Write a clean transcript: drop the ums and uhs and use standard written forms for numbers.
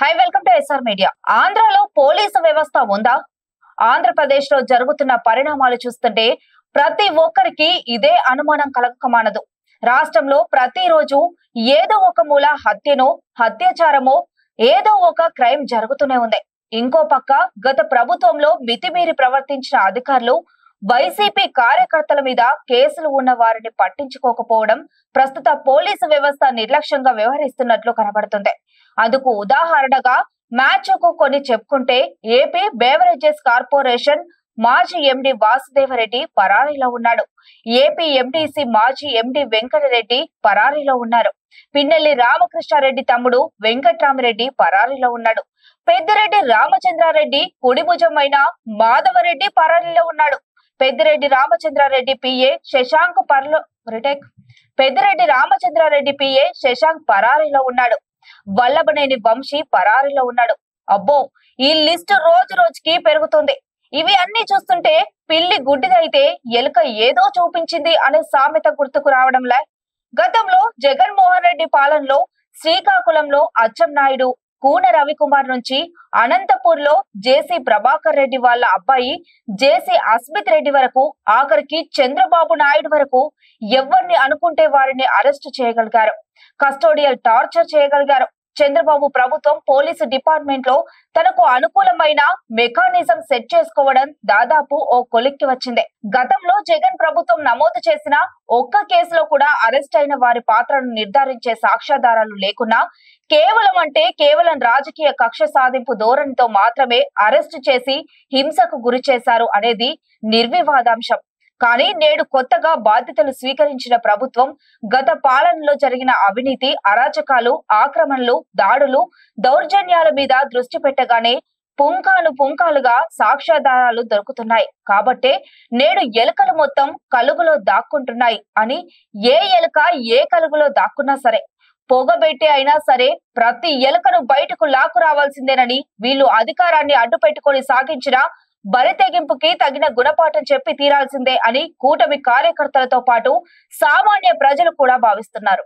High welcome to SR media. ఆంధ్రలో police వ్యవస్థ ఉందా? ఆంధ్రప్రదేశ్ లో జరుగుతున్న పరిణామాలు చూస్తుంటే ప్రతి ఒక్కరికి ఇదే అనుమానం కలగకమానదు. రాష్ట్రంలో ప్రతిరోజు ఏదో ఒక మూల హత్యనో హత్యాచారమో ఏదో ఒక క్రైమ్ జరుగుతూనే ఉంది. ఇంకో పక్క గత ప్రభుత్వంలో మితిమీరి ప్రవర్తించిన అధికారులు, వైసీపీ కార్యకర్తల మీద కేసులు ఉన్న వారిని పట్టించుకోకపోవడం, ప్రస్తుత పోలీసు వ్యవస్థ నిర్లక్ష్యంగా వ్యవహరిస్తున్నట్లు కనబడుతుంది. అందుకు ఉదాహరణగా మ్యాచ్కు కొన్ని చెప్పుకుంటే ఏపీ బేవరేజెస్ కార్పొరేషన్ మాజీ ఎండి వాసుదేవరెడ్డి పరారీలో ఉన్నాడు. ఏపీ ఎండిసి మాజీ ఎండి వెంకటరెడ్డి పరారీలో ఉన్నారు. పిన్నెల్లి రామకృష్ణారెడ్డి తమ్ముడు వెంకట్రామరెడ్డి పరారీలో ఉన్నాడు. పెద్దిరెడ్డి రామచంద్రారెడ్డి కుడిభుజమైన మాధవరెడ్డి పరారీలో ఉన్నాడు. పెద్దిరెడ్డి రామచంద్రారెడ్డి పిఏ శశాంక్ పరారీలో ఉన్నాడు. వల్లభనేని వంశీ పరారీలో ఉన్నాడు. అబ్బో, ఈ లిస్టు రోజు రోజుకి పెరుగుతుంది. ఇవి అన్ని చూస్తుంటే పిల్లి గుడ్డిదైతే ఎలుక ఏదో చూపించింది అనే సామెత గుర్తుకు రావడంలే. గతంలో జగన్మోహన్ రెడ్డి పాలనలో శ్రీకాకుళంలో అచ్చెన్నాయుడు, కూన రవికుమార్ నుంచి అనంతపూర్ లో జేసీ ప్రభాకర్ రెడ్డి వాళ్ళ అబ్బాయి జేసీ అస్మిత్ రెడ్డి వరకు, ఆఖరికి చంద్రబాబు నాయుడు వరకు ఎవరిని అనుకుంటే వారిని అరెస్టు చేయగలిగారు. కస్టోడియల్ టార్చర్ చేయగలిగారు. చంద్రబాబు ప్రభుత్వం పోలీసు డిపార్ట్మెంట్ లో తనకు అనుకూలమైన మెకానిజం సెట్ చేసుకోవడం దాదాపు ఓ కొలిక్కి వచ్చింది. గతంలో జగన్ ప్రభుత్వం నమోదు చేసిన ఒక్క కేసులో కూడా అరెస్ట్ అయిన వారి పాత్రను నిర్ధారించే సాక్ష్యాధారాలు లేకున్నా కేవలం రాజకీయ కక్ష సాధింపు ధోరణితో మాత్రమే అరెస్టు చేసి హింసకు గురి చేశారు అనేది నిర్వివాదాంశం. కానీ నేడు కొత్తగా బాధ్యతలు స్వీకరించిన ప్రభుత్వం గత పాలనలో జరిగిన అవినీతి, అరాచకాలు, ఆక్రమణలు, దాడులు, దౌర్జన్యాల మీద దృష్టి పెట్టగానే పుంకాలుగా సాక్ష్యాధారాలు దొరుకుతున్నాయి. కాబట్టే నేడు ఎలుకలు మొత్తం కలుగులో దాక్కుంటున్నాయి అని, ఏ ఎలుక ఏ కలుగులో దాక్కున్నా సరే, పొగబెట్టి అయినా సరే ప్రతి ఎలుకను బయటకు లాక్కు రావాల్సిందేనని, వీళ్ళు అధికారాన్ని అడ్డు పెట్టుకొని సాగించిన బరితెగింపుకి తగిన గుణపాఠం చెప్పి తీరాల్సిందే అని కూటమి కార్యకర్తలతో పాటు సామాన్య ప్రజలు కూడా భావిస్తున్నారు.